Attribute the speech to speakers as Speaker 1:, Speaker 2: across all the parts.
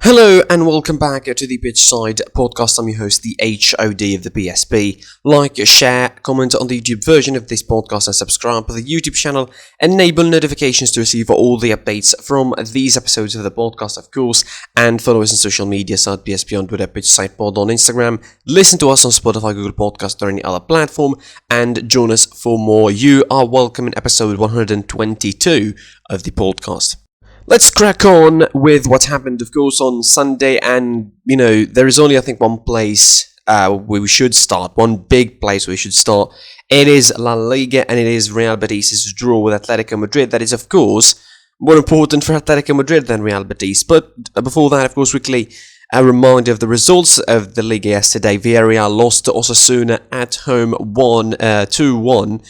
Speaker 1: Hello and welcome back to the Pitchside podcast. I'm your host, the HOD of the PSP. Like, share, comment on the YouTube version of this podcast and subscribe to the YouTube channel. Enable notifications to receive all the updates from these episodes of the podcast, of course. And follow us on social media, at PSP on Twitter, Pitchside Pod on Instagram. Listen to us on Spotify, Google Podcast or any other platform. And join us for more. You are welcome in episode 122 of the podcast. Let's crack on with what happened, of course, on Sunday, and, there is only, I think, one place where we should start, one big place where we should start. It is La Liga, and it is Real Betis' draw with Atletico Madrid. That is, of course, more important for Atletico Madrid than Real Betis. But before that, of course, quickly, a reminder of the results of the Liga yesterday. Villarreal lost to Osasuna at home 2-1.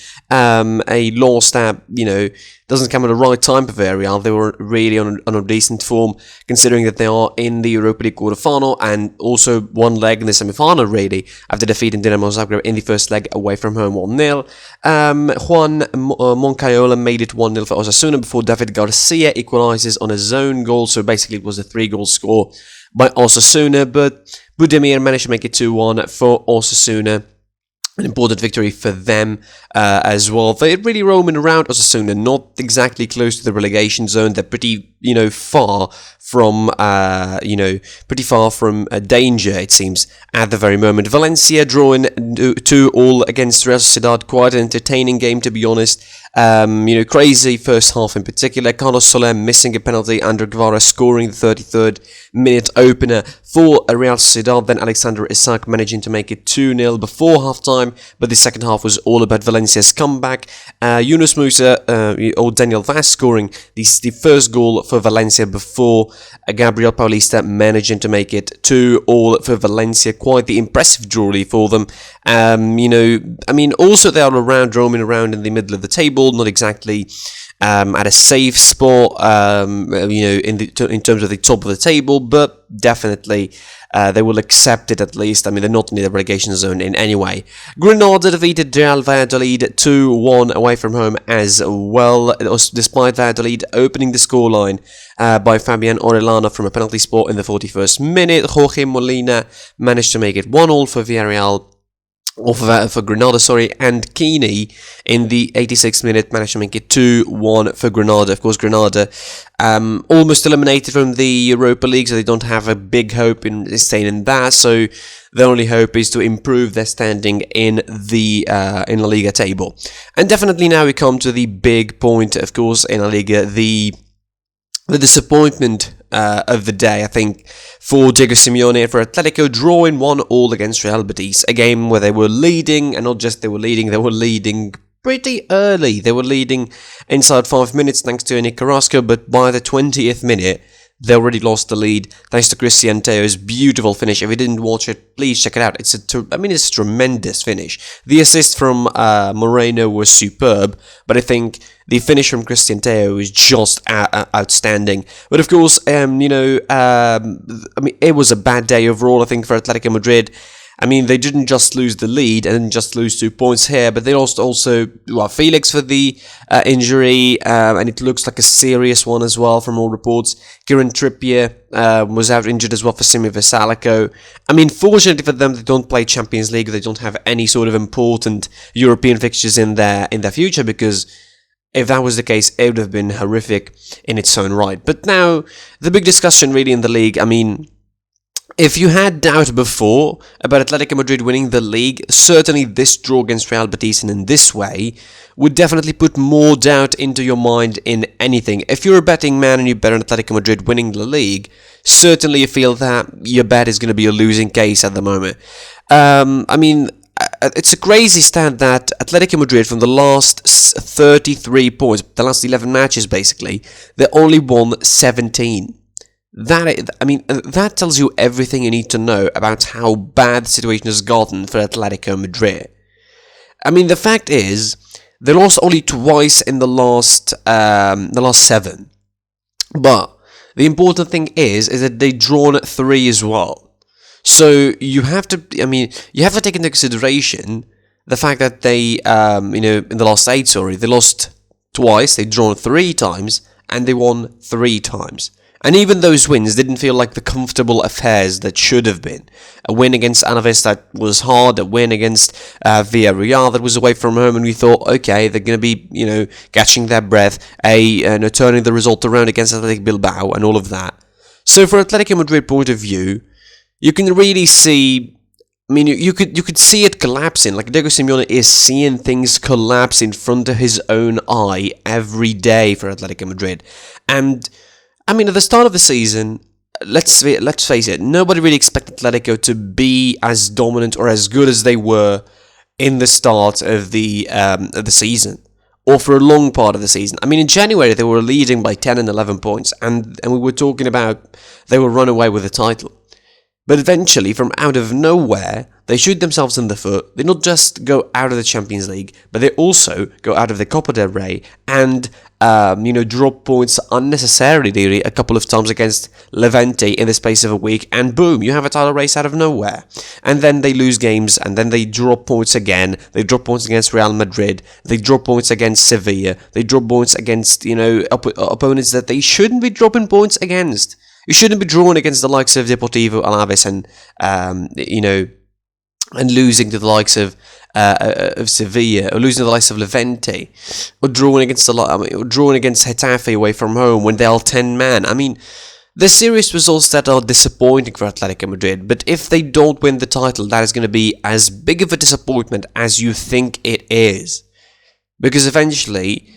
Speaker 1: A loss that, doesn't come at the right time for Villarreal. They were really on a decent form, considering that they are in the Europa League quarterfinal and also one leg in the semi-final, really, after defeating Dinamo Zagreb in the first leg away from home 1-0. Juan Moncayola made it 1-0 for Osasuna before David Garcia equalizes on his own goal. So basically it was a 3-goal score by Osasuna, but Budimir managed to make it 2-1 for Osasuna. An important victory for them as well. They're really roaming around Osasuna, not exactly close to the relegation zone. They're pretty, far from, danger, it seems, at the very moment. Valencia drawing 2-2 against Real Sociedad. Quite an entertaining game, to be honest. Crazy first half in particular. Carlos Soler missing a penalty, André Guevara scoring the 33rd minute opener for Real Sociedad. Then Alexander Isak managing to make it 2-0 before half-time, but the second half was all about Valencia's comeback. Yunus Musa or Daniel Vaz scoring the first goal for Valencia before Gabriel Paulista managing to make it 2-2 for Valencia. Quite the impressive draw for them. Also they are roaming around in the middle of the table, not exactly at a safe spot, in terms of the top of the table, but definitely they will accept it at least. They're not in the relegation zone in any way. Granada defeated Real Valladolid 2-1 away from home as well, despite Valladolid opening the scoreline by Fabian Orellana from a penalty spot in the 41st minute. Jorge Molina managed to make it 1-1 for Villarreal. Or for Granada, and Keeney in the 86th minute managed to make it 2-1 for Granada. Of course, Granada almost eliminated from the Europa League, so they don't have a big hope in staying in that. So their only hope is to improve their standing in the La Liga table. And definitely now we come to the big point, of course, in La Liga, the disappointment of the day, I think, for Diego Simeone, for Atletico, drawing 1-1 against Real Betis, a game where they were leading, and not just they were leading pretty early. They were leading inside 5 minutes thanks to Nick Carrasco, but by the 20th minute, they already lost the lead thanks to Cristian Teo's beautiful finish. If you didn't watch it, please check it out. It's a tremendous finish. The assist from Moreno was superb, but I think the finish from Cristian Teo is just outstanding. But of course, it was a bad day overall, I think, for Atletico Madrid. They didn't just lose the lead and just lose 2 points here, but they lost also Felix for the injury, and it looks like a serious one as well from all reports. Kieran Trippier was out injured as well for Simi Vesalico. Fortunately for them, they don't play Champions League. They don't have any sort of important European fixtures in their future, because if that was the case, it would have been horrific in its own right. But now, the big discussion really in the league, if you had doubt before about Atletico Madrid winning the league, certainly this draw against Real Betis and in this way would definitely put more doubt into your mind in anything. If you're a betting man and you bet on Atletico Madrid winning the league, certainly you feel that your bet is going to be a losing case at the moment. It's a crazy stat that Atletico Madrid, from the last 33 points, the last 11 matches basically, they only won 17. That tells you everything you need to know about how bad the situation has gotten for Atletico Madrid. The fact is, they lost only twice in the last 7. But the important thing is that they drawn 3 as well. So you have to take into consideration the fact that they, in the last 8, they lost twice, they drawn 3 times, and they won 3 times. And even those wins didn't feel like the comfortable affairs that should have been. A win against Alaves that was hard, a win against Villarreal that was away from home, and we thought, okay, they're going to be, catching their breath, turning the result around against Athletic Bilbao and all of that. So for Atletico Madrid point of view, you can really see, you could see it collapsing. Like Diego Simeone is seeing things collapse in front of his own eye every day for Atletico Madrid. And, at the start of the season, let's face it, nobody really expected Atletico to be as dominant or as good as they were in the start of the season, or for a long part of the season. In January, they were leading by 10 and 11 points, and we were talking about they will run away with the title. But eventually, from out of nowhere, they shoot themselves in the foot. They not just go out of the Champions League, but they also go out of the Copa del Rey and, drop points unnecessarily a couple of times against Levante in the space of a week. And boom, you have a title race out of nowhere. And then they lose games, and then they drop points again. They drop points against Real Madrid. They drop points against Sevilla. They drop points against, opponents that they shouldn't be dropping points against. You shouldn't be drawing against the likes of Deportivo Alaves and losing to the likes of Sevilla, or losing to the likes of Levante, or drawing against Getafe away from home when they're all 10 man. There's serious results that are disappointing for Atletico Madrid, but if they don't win the title, that is going to be as big of a disappointment as you think it is, because eventually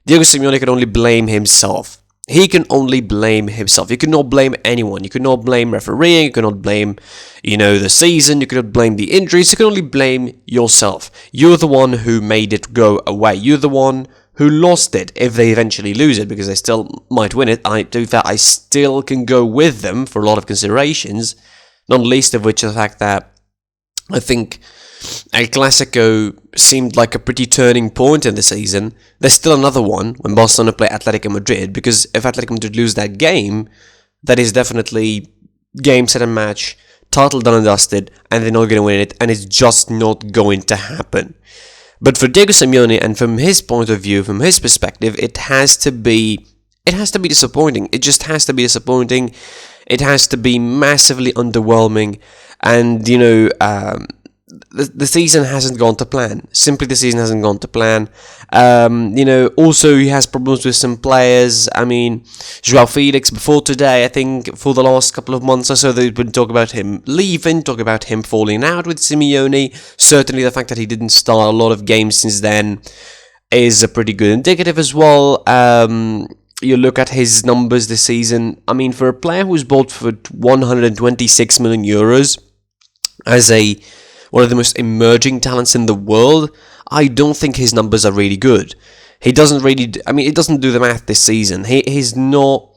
Speaker 1: Diego Simeone can only blame himself. He can only blame himself. You cannot blame anyone. You cannot blame refereeing. You cannot blame, the season. You cannot blame the injuries. You can only blame yourself. You're the one who made it go away. You're the one who lost it if they eventually lose it, because they still might win it. I still can go with them for a lot of considerations, not least of which the fact that I think El Clasico seemed like a pretty turning point in the season. There's still another one when Barcelona play Atletico Madrid, because if Atletico Madrid lose that game, that is definitely game, set and match, title done and dusted, and they're not going to win it, and it's just not going to happen. But for Diego Simeone, and from his point of view, from his perspective, it has to be disappointing. It just has to be disappointing. It has to be massively underwhelming, and the season hasn't gone to plan. Simply, the season hasn't gone to plan. Also he has problems with some players. Joao Felix, before today, I think for the last couple of months or so, they've been talking about him leaving, talking about him falling out with Simeone. Certainly the fact that he didn't start a lot of games since then is a pretty good indicative as well. You look at his numbers this season. For a player who's bought for 126 million euros as one of the most emerging talents in the world, I don't think his numbers are really good. He doesn't really, it doesn't do the math this season. He's not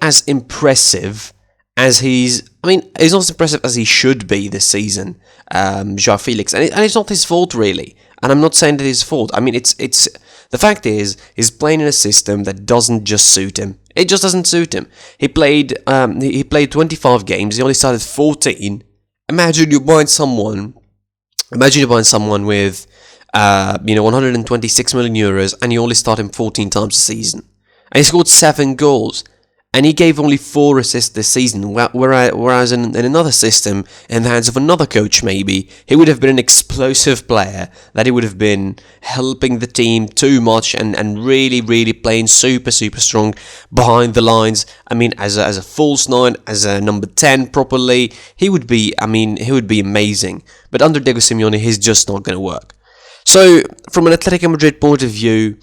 Speaker 1: as impressive as he's not as impressive as he should be this season, Joao Felix. And it's not his fault, really. And I'm not saying that it's his fault. It's the fact is, he's playing in a system that doesn't just suit him. It just doesn't suit him. He played 25 games. He only started 14. Imagine you buying someone with 126 million euros, and you only start him 14 times a season, and he scored 7 goals, and he gave only 4 assists this season. Whereas in another system, in the hands of another coach, maybe he would have been an explosive player, that he would have been helping the team too much and really, really playing super, super strong behind the lines. As a false 9, as a number 10 properly, he would be amazing. But under Diego Simeone, he's just not going to work. So, from an Atletico Madrid point of view,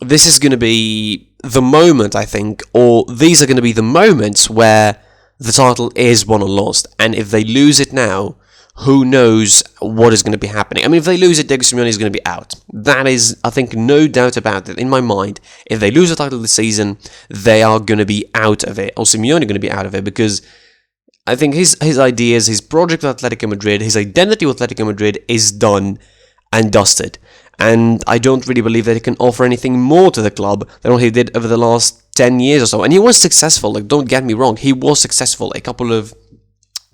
Speaker 1: this is going to be the moment, I think, or these are going to be the moments where the title is won or lost. And if they lose it now, who knows what is going to be happening. If they lose it, Diego Simeone is going to be out. That is, I think, no doubt about it in my mind. If they lose the title this season, they are going to be out of it, or Simeone going to be out of it, because I think his ideas, his project with Atletico Madrid, his identity with Atletico Madrid is done and dusted. And I don't really believe that he can offer anything more to the club than what he did over the last 10 years or so. And he was successful, don't get me wrong, he was successful. A couple of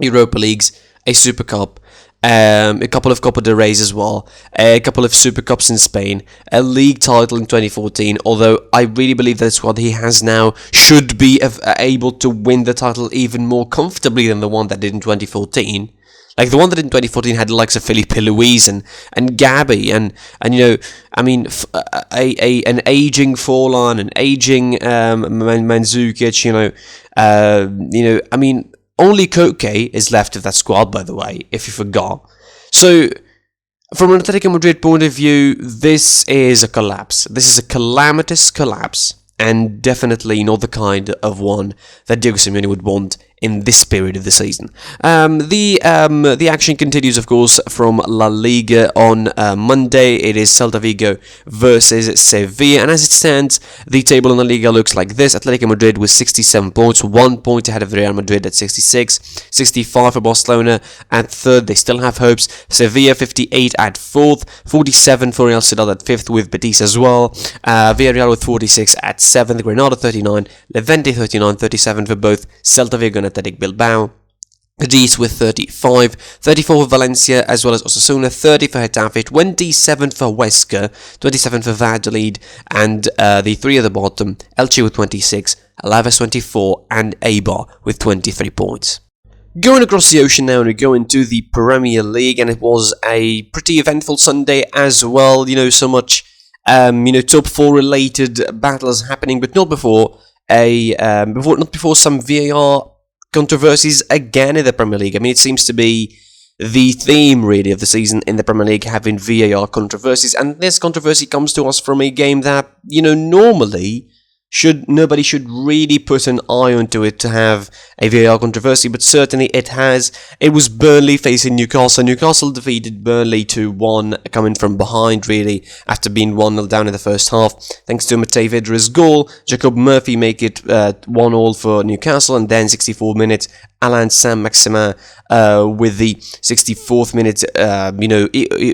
Speaker 1: Europa Leagues, a Super Cup, a couple of Copa del Reys as well, a couple of Super Cups in Spain, a league title in 2014, although I really believe that the squad he has now should be able to win the title even more comfortably than the one that did in 2014. Like, the one that in 2014 had the likes of Felipe Luis and Gabi and an aging Forlan, an aging Mandzukic, only Koke is left of that squad, by the way, if you forgot. So, from an Atletico Madrid point of view, this is a collapse. This is a calamitous collapse, and definitely not the kind of one that Diego Simeone would want in this period of the season. The action continues, of course, from La Liga on Monday. It is Celta Vigo versus Sevilla, and as it stands, the table in La Liga looks like this. Atletico Madrid with 67 points, 1 point ahead of Real Madrid at 66, 65 for Barcelona at third. They still have hopes. Sevilla 58 at fourth, 47 for Real Sociedad at fifth with Betis as well. Villarreal with 46 at seventh, Granada 39, Levante 39, 37 for both Celta Vigo and Athletic Bilbao. Cadiz with 35, 34 for Valencia as well as Osasuna, 30 for Getafe, 27 for Huesca, 27 for Valladolid, and the three at the bottom, Elche with 26, Alaves 24, and Eibar with 23 points. Going across the ocean now, and we go into the Premier League, and it was a pretty eventful Sunday as well. So much, top four related battles happening, but not before some VAR controversies again in the Premier League. I mean, it seems to be the theme, really, of the season in the Premier League, having VAR controversies, and this controversy comes to us from a game that, normally nobody should really put an eye onto it to have a VAR controversy, but certainly it has. It was Burnley facing Newcastle. Newcastle defeated Burnley 2-1, coming from behind, really, after being 1-0 down in the first half. Thanks to Matej Vydra's goal, Jacob Murphy make it 1-1 for Newcastle, and then 64 minutes, Alain Saint-Maximin with the 64th minute,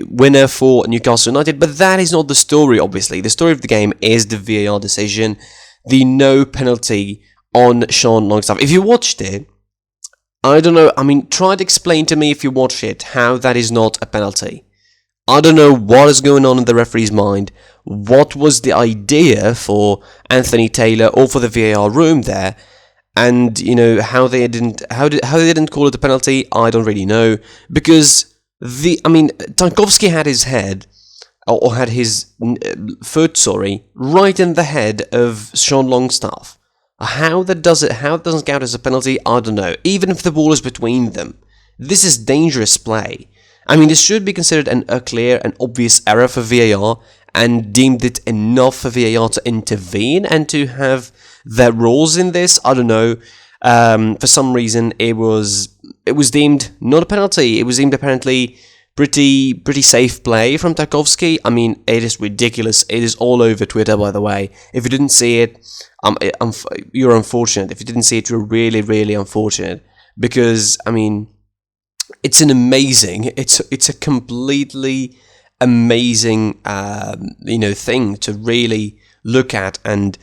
Speaker 1: winner for Newcastle United. But that is not the story, obviously. The story of the game is the VAR decision, the no penalty on Sean Longstaff. If you watched it, I don't know, try to explain to me, if you watched it, how that is not a penalty. I don't know what is going on in the referee's mind. What was the idea for Anthony Taylor or for the VAR room there? And how they didn't call it a penalty, I don't really know, because Tarkowski had his head, or had his foot, right in the head of Sean Longstaff. How that doesn't count as a penalty, I don't know. Even if the ball is between them, this is dangerous play. This should be considered a clear and obvious error for VAR, and deemed it enough for VAR to intervene and to have their roles in this. I don't know. For some reason, it was deemed not a penalty. It was deemed apparently pretty safe play from Tarkowski. It is ridiculous. It is all over Twitter, by the way. If you didn't see it, you're unfortunate. If you didn't see it, you're really, really unfortunate. Because, it's an amazing, it's a completely amazing, thing to really look at and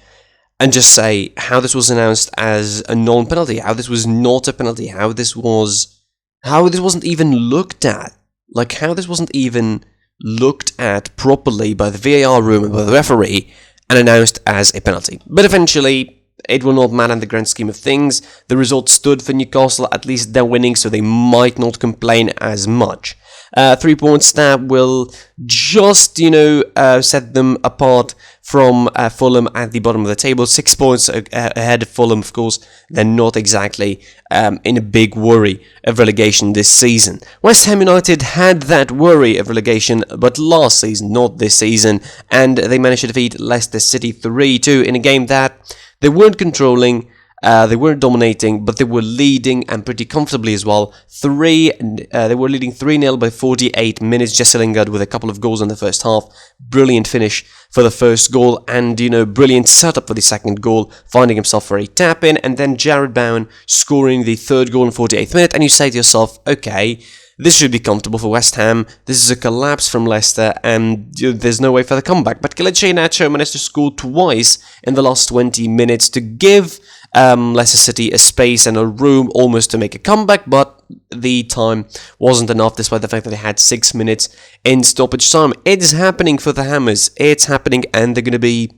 Speaker 1: just say how this was announced as a non-penalty, how this was not a penalty, how this wasn't even looked at. Like, how this wasn't even looked at properly by the VAR room and by the referee and announced as a penalty. But eventually, it will not matter in the grand scheme of things. The result stood for Newcastle. At least they're winning, so they might not complain as much. 3 points that will just, set them apart from Fulham at the bottom of the table. 6 points ahead of Fulham, of course. They're not exactly in a big worry of relegation this season. West Ham United had that worry of relegation, but last season, not this season, and they managed to defeat Leicester City 3-2 in a game that they weren't controlling. They weren't dominating, but they were leading, and pretty comfortably as well. They were leading 3-0 by 48 minutes. Jesse Lingard with a couple of goals in the first half. Brilliant finish for the first goal, and brilliant setup for the second goal, finding himself for a tap-in, and then Jared Bowen scoring the third goal in 48th minute, and you say to yourself, okay, this should be comfortable for West Ham. This is a collapse from Leicester, and there's no way for the comeback. But Kelechi Iheanacho managed to score twice in the last 20 minutes to give Leicester City a space and a room almost to make a comeback, but the time wasn't enough, despite the fact that they had 6 minutes in stoppage time. It is happening for the Hammers. It's happening, and they're going to be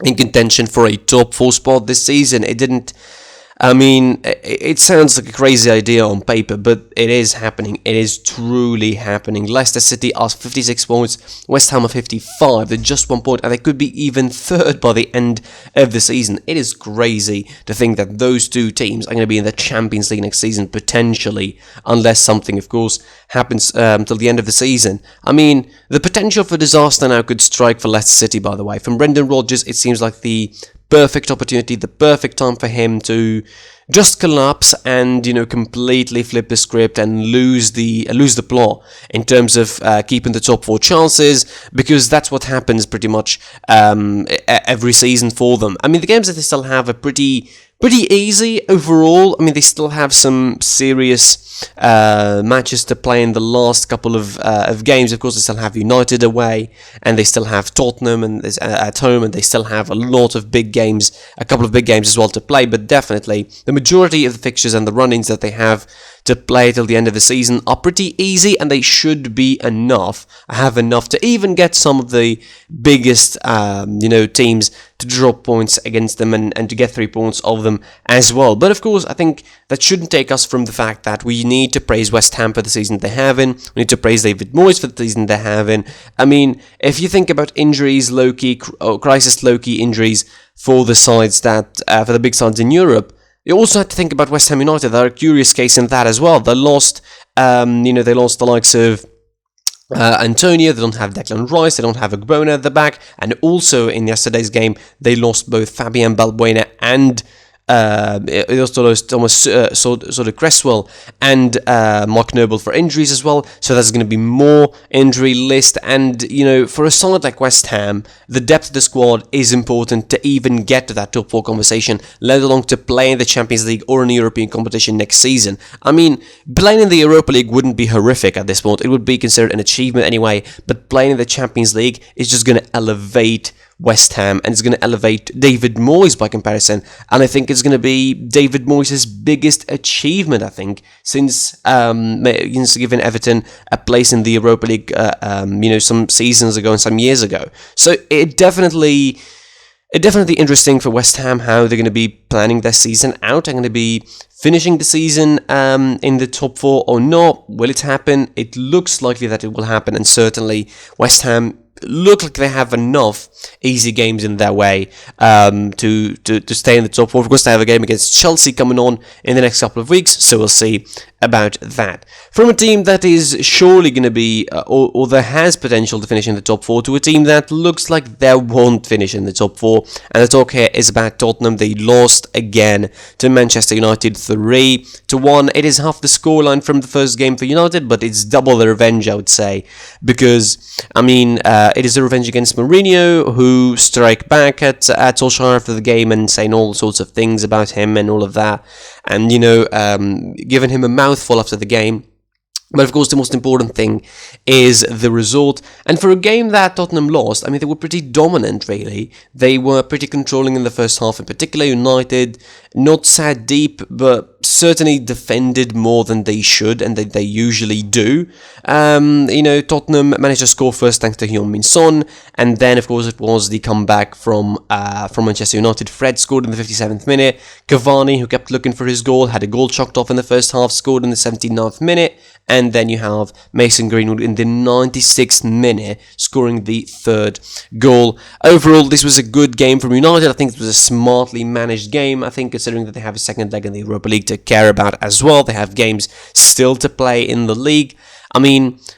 Speaker 1: in contention for a top 4 spot this season. It sounds like a crazy idea on paper, but it is happening. It is truly happening. Leicester City are 56 points, West Ham are 55. They're just 1 point, and they could be even third by the end of the season. It is crazy to think that those two teams are going to be in the Champions League next season, potentially, unless something, of course, happens till the end of the season. The potential for disaster now could strike for Leicester City, by the way. From Brendan Rodgers, it seems like the perfect opportunity, the perfect time for him to just collapse and, completely flip the script and lose the plot in terms of keeping the top 4 chances, because that's what happens pretty much every season for them. The games that they still have are pretty easy overall. They still have some serious matches to play in the last couple of games. Of course, they still have United away, and they still have Tottenham and at home, and they still have a lot of big games, a couple of big games as well to play. But definitely, the majority of the fixtures and the run-ins that they have to play till the end of the season are pretty easy, and they should be have enough to even get some of the biggest, teams to drop points against them and to get 3 points of them as well. But of course, I think that shouldn't take us from the fact that we need to praise West Ham for the season they're having. We need to praise David Moyes for the season they're having. If you think about injuries, crisis low-key injuries for the sides that, for the big sides in Europe, you also have to think about West Ham United. They're a curious case in that as well. They lost, they lost the likes of Antonio, they don't have Declan Rice, they don't have Ogbonna at the back, and also in yesterday's game, they lost both Fabian Balbuena and they also lost Thomas Cresswell and Mark Noble for injuries as well, so there's going to be more injury list. And for a side like West Ham, the depth of the squad is important to even get to that top 4 conversation, let alone to play in the Champions League or in a European competition next season. Playing in the Europa League wouldn't be horrific at this point, it would be considered an achievement anyway, but playing in the Champions League is just going to elevate West Ham, and it's going to elevate David Moyes by comparison, and I think it's going to be David Moyes' biggest achievement, since giving Everton a place in the Europa League, some seasons ago and some years ago. So it definitely interesting for West Ham how they're going to be planning their season out. They're going to be finishing the season in the top 4 or not. Will it happen? It looks likely that it will happen, and certainly West Ham look like they have enough easy games in their way to stay in the top 4. Of course, they have a game against Chelsea coming on in the next couple of weeks, so we'll see about that. From a team that is surely going to be, or that has potential to finish in the top 4, to a team that looks like they won't finish in the top 4, and the talk here is about Tottenham. They lost again to Manchester United 3-1. It is half the scoreline from the first game for United, but it's double the revenge, I would say, because, it is a revenge against Mourinho, who strike back at Solskjaer after the game and saying all sorts of things about him and all of that, and giving him a mouthful after the game. But of course, the most important thing is the result. And for a game that Tottenham lost, they were pretty dominant, really. They were pretty controlling in the first half. In particular, United not sat deep, but certainly defended more than they should, and they usually do. Tottenham managed to score first thanks to Heung-min Son, and then, of course, it was the comeback from Manchester United. Fred scored in the 57th minute. Cavani, who kept looking for his goal, had a goal chalked off in the first half, scored in the 79th minute. And then you have Mason Greenwood in the 96th minute scoring the 3rd goal. Overall, this was a good game from United. I think it was a smartly managed game. I think considering that they have a second leg in the Europa League to care about as well. They have games still to play in the league.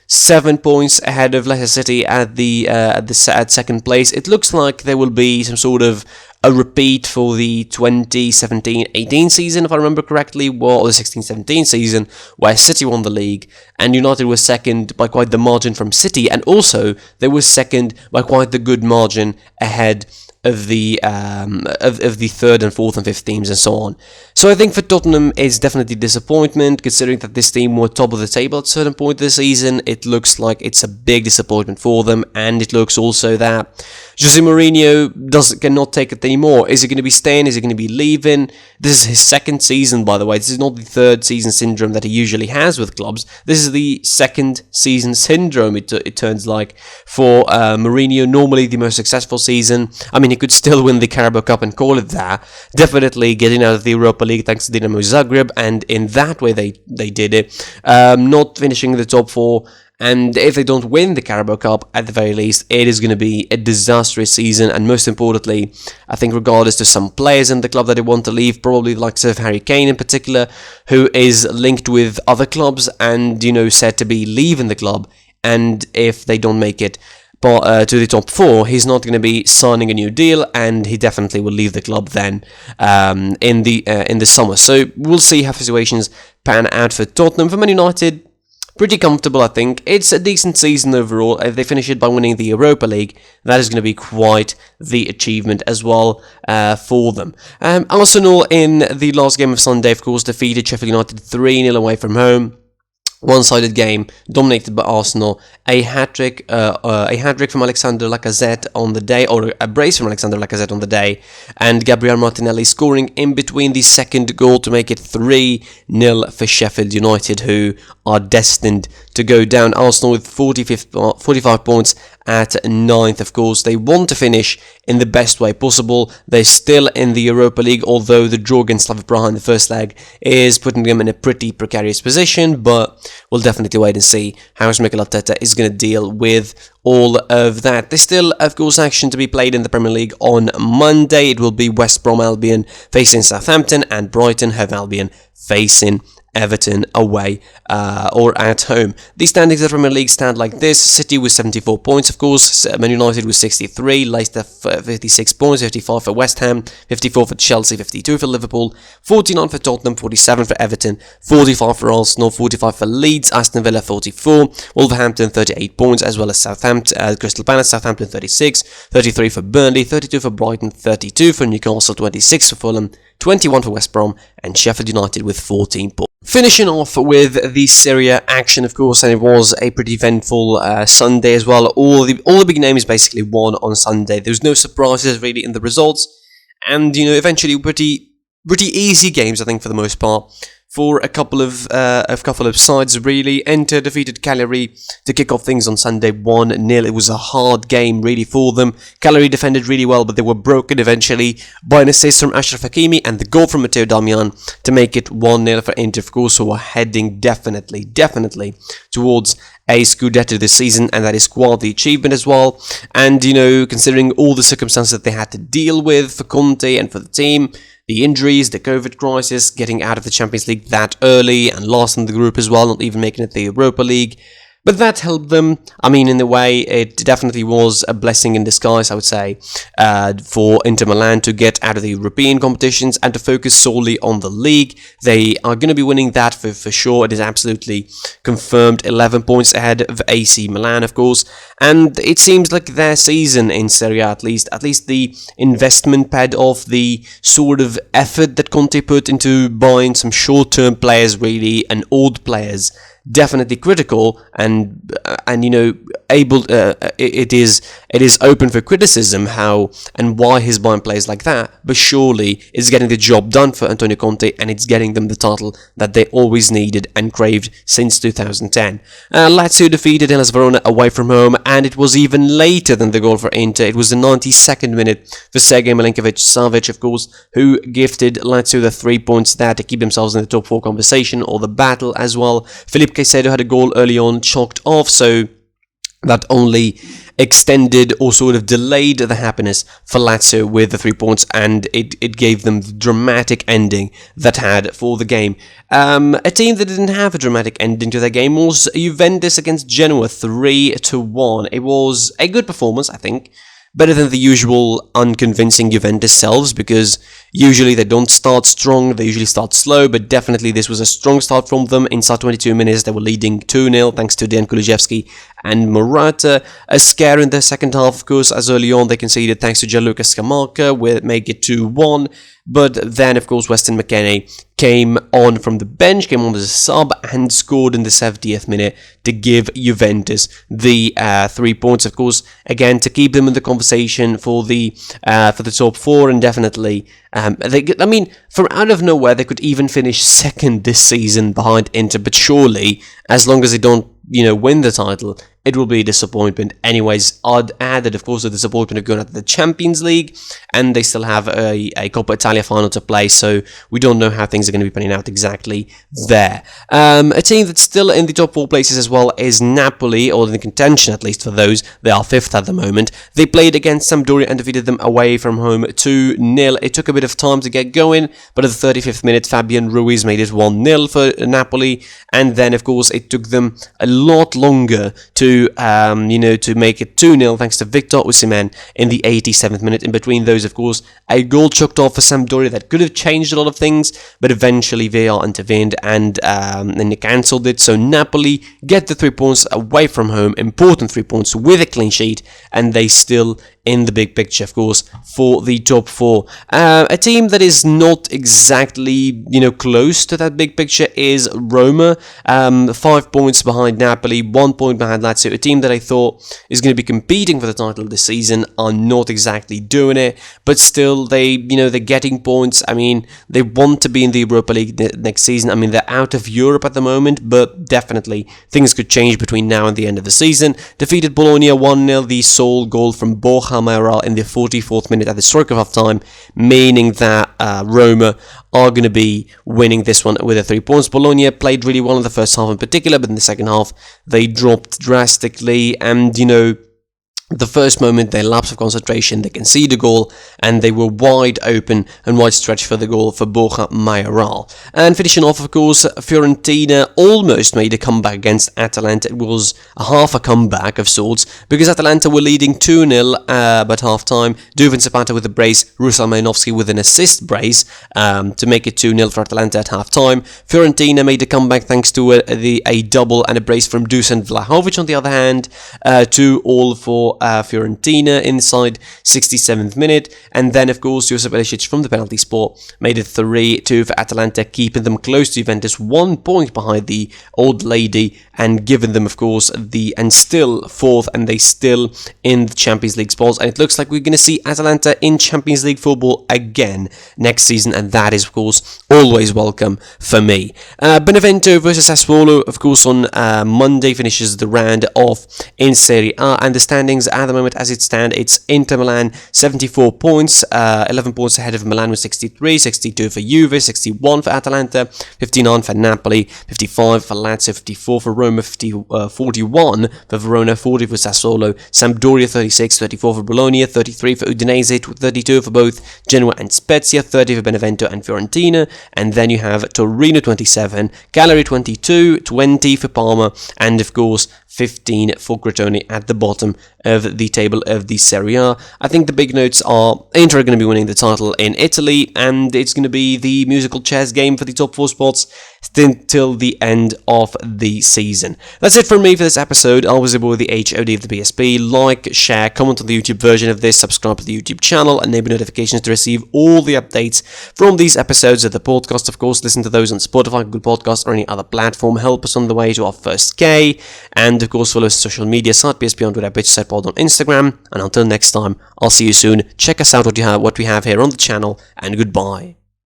Speaker 1: 7 points ahead of Leicester City at second place. It looks like there will be some sort of a repeat for the 2017-18 season, if I remember correctly, or the 16-17 season, where City won the league, and United was second by quite the margin from City, and also they were second by quite the good margin ahead of the third and fourth and fifth teams and so on. So I think for Tottenham it's definitely disappointment, considering that this team were top of the table at a certain point this season. It looks like it's a big disappointment for them, and it looks also that Jose Mourinho cannot take it anymore. Is he going to be staying? Is he going to be leaving? This is his second season, by the way. This is not the third season syndrome that he usually has with clubs. This is the second season syndrome, it turns like, for Mourinho. Normally the most successful season. I mean, he could still win the Carabao Cup and call it that. Definitely getting out of the Europa League thanks to Dinamo Zagreb, and in that way they did it. Not finishing in the top four. And if they don't win the Carabao Cup, at the very least, it is going to be a disastrous season. And most importantly, I think regardless to some players in the club that they want to leave, probably the likes of Harry Kane in particular, who is linked with other clubs and, said to be leaving the club. And if they don't make it to the top four, he's not going to be signing a new deal, and he definitely will leave the club then in the summer. So we'll see how situations pan out for Tottenham. For Man United, pretty comfortable, I think. It's a decent season overall. If they finish it by winning the Europa League, that is going to be quite the achievement as well for them. Arsenal in the last game of Sunday, of course, defeated Sheffield United 3-0 away from home. One-sided game dominated by Arsenal. A hat-trick from Alexander Lacazette on the day, or a brace from Alexander Lacazette on the day, and Gabriel Martinelli scoring in between the second goal to make it 3-0 for Sheffield United, who are destined to go down. Arsenal with 45 points at 9th, of course. They want to finish in the best way possible. They're still in the Europa League, although the draw against Slavia Praha in the first leg is putting them in a pretty precarious position, but we'll definitely wait and see how Mikel Arteta is going to deal with all of that. There's still, of course, action to be played in the Premier League on Monday. It will be West Brom Albion facing Southampton and Brighton Hove Albion facing Everton away or at home. The standings of the Premier League stand like this: City with 74 points, of course, Man United with 63, Leicester 56 points, 55 for West Ham, 54 for Chelsea, 52 for Liverpool, 49 for Tottenham, 47 for Everton, 45 for Arsenal, 45 for Leeds, Aston Villa 44, Wolverhampton 38 points, as well as Southampton, Crystal Palace, Southampton 36, 33 for Burnley, 32 for Brighton, 32 for Newcastle, 26 for Fulham, 21 for West Brom, and Sheffield United with 14 points. Finishing off with the SerieA action, of course, and it was a pretty eventful Sunday as well. All the big names basically won on Sunday. There was no surprises really in the results, and eventually pretty easy games, I think, for the most part, for a couple of sides really. Inter defeated Cagliari to kick off things on Sunday 1-0. It was a hard game really for them. Cagliari defended really well, but they were broken eventually by an assist from Achraf Hakimi and the goal from Matteo Darmian to make it 1-0 for Inter, of course, who are heading definitely towards a Scudetto this season, and that is quite the achievement as well. And considering all the circumstances that they had to deal with for Conte and for the team, the injuries, the COVID crisis, getting out of the Champions League that early and last in the group as well, not even making it the Europa League. But that helped them. I mean, in a way, it definitely was a blessing in disguise, I would say, for Inter Milan to get out of the European competitions and to focus solely on the league. They are going to be winning that for sure. It is absolutely confirmed. 11 points ahead of AC Milan, of course. And it seems like their season in Serie A, at least the investment paid off, the sort of effort that Conte put into buying some short-term players, really, and old players, definitely critical, and able. It is open for criticism how and why he's buying players like that, but surely it's getting the job done for Antonio Conte, and it's getting them the title that they always needed and craved since 2010. Lazio defeated Hellas Verona away from home, and it was even later than the goal for Inter. It was the 92nd minute for Sergej Milinkovic-Savic, of course, who gifted Lazio the 3 points there to keep themselves in the top 4 conversation or the battle as well. Philippe Caicedo had a goal early on, chalked off, so that only extended or sort of delayed the happiness for Lazio with the 3 points, and it gave them the dramatic ending that had for the game. A team that didn't have a dramatic ending to their game was Juventus against Genoa, 3-1. It was a good performance, I think. Better than the usual unconvincing Juventus selves, because usually they don't start strong, they usually start slow, but definitely this was a strong start from them. Inside 22 minutes, they were leading 2-0 thanks to Dejan Kulusevski and Morata. A scare in the second half, of course, as early on they conceded thanks to Gianluca Scamacca, with make it 2-1. But then, of course, Weston McKennie came on from the bench, came on as a sub, and scored in the 70th minute to give Juventus the 3 points. Of course, again, to keep them in the conversation for the top four, and definitely, from out of nowhere, they could even finish second this season behind Inter. But surely, as long as they don't, win the title, it will be a disappointment. Anyways, I'd add that, of course, the disappointment of going out to the Champions League, and they still have a Coppa Italia final to play, so we don't know how things are going to be panning out exactly there. A team that's still in the top four places as well is Napoli, or in the contention at least for those. They are fifth at the moment. They played against Sampdoria and defeated them away from home 2-0. It took a bit of time to get going, but at the 35th minute, Fabian Ruiz made it 1-0 for Napoli, and then, of course, it took them a lot longer to make it 2-0 thanks to Victor Osimhen in the 87th minute. In between those, of course, a goal chucked off for Sampdoria that could have changed a lot of things, but eventually VAR intervened and they cancelled it. So Napoli get the 3 points away from home, important 3 points with a clean sheet, and they still in the big picture, of course, for the top four. A team that is not exactly, close to that big picture is Roma. 5 points behind Napoli, 1 point behind Lazio. A team that I thought is going to be competing for the title this season are not exactly doing it, but still, they're getting points. They want to be in the Europa League next season. They're out of Europe at the moment, but definitely things could change between now and the end of the season. Defeated Bologna 1-0, the sole goal from Borja Mayoral in the 44th minute at the stroke of half time, meaning that Roma are going to be winning this one with the 3 points. Bologna played really well in the first half in particular, but in the second half they dropped drastically, and the first moment, their lapse of concentration, they conceded a goal, and they were wide open and wide stretch for the goal for Borja Mayoral. And finishing off, of course, Fiorentina almost made a comeback against Atalanta. It was a half a comeback of sorts, because Atalanta were leading 2-0 at half-time. Duvan Zapata with a brace, Ruslan Malinowski with an assist brace to make it 2-0 for Atalanta at half-time. Fiorentina made a comeback thanks to a double and a brace from Dusan Vlahovic on the other hand, 2-2 for Fiorentina inside 67th minute, and then of course Josip Ilicic from the penalty spot made it 3-2 for Atalanta, keeping them close to Juventus, 1 point behind the old lady, and giving them, of course, still fourth, and they still in the Champions League spots. And it looks like we're going to see Atalanta in Champions League football again next season, and that is, of course, always welcome for me. Benevento versus Sassuolo, of course, on Monday finishes the round off in Serie A, and the standings at the moment as it stands, it's Inter Milan 74 points, 11 points ahead of Milan with 63, 62 for Juve, 61 for Atalanta, 59 for Napoli, 55 for Lazio, 54 for Roma, 41 for Verona, 40 for Sassuolo, Sampdoria 36, 34 for Bologna, 33 for Udinese, 32 for both Genoa and Spezia, 30 for Benevento and Fiorentina, and then you have Torino 27, Cagliari 22, 20 for Parma, and of course 15 for Crotone at the bottom of the table of the Serie A. I think the big notes are Inter are going to be winning the title in Italy, and it's going to be the musical chairs game for the top 4 spots till the end of the season. That's it from me for this episode. I was aboard the HOD of the PSP. Like, share, comment on the YouTube version of this, subscribe to the YouTube channel, enable notifications to receive all the updates from these episodes of the podcast. Of course, listen to those on Spotify, Google Podcasts, or any other platform. Help us on the way to our first K, and of course follow us on social media, site PSP on Twitter, Pod on Instagram, and until next time, I'll see you soon. Check us out what we have here on the channel, and goodbye.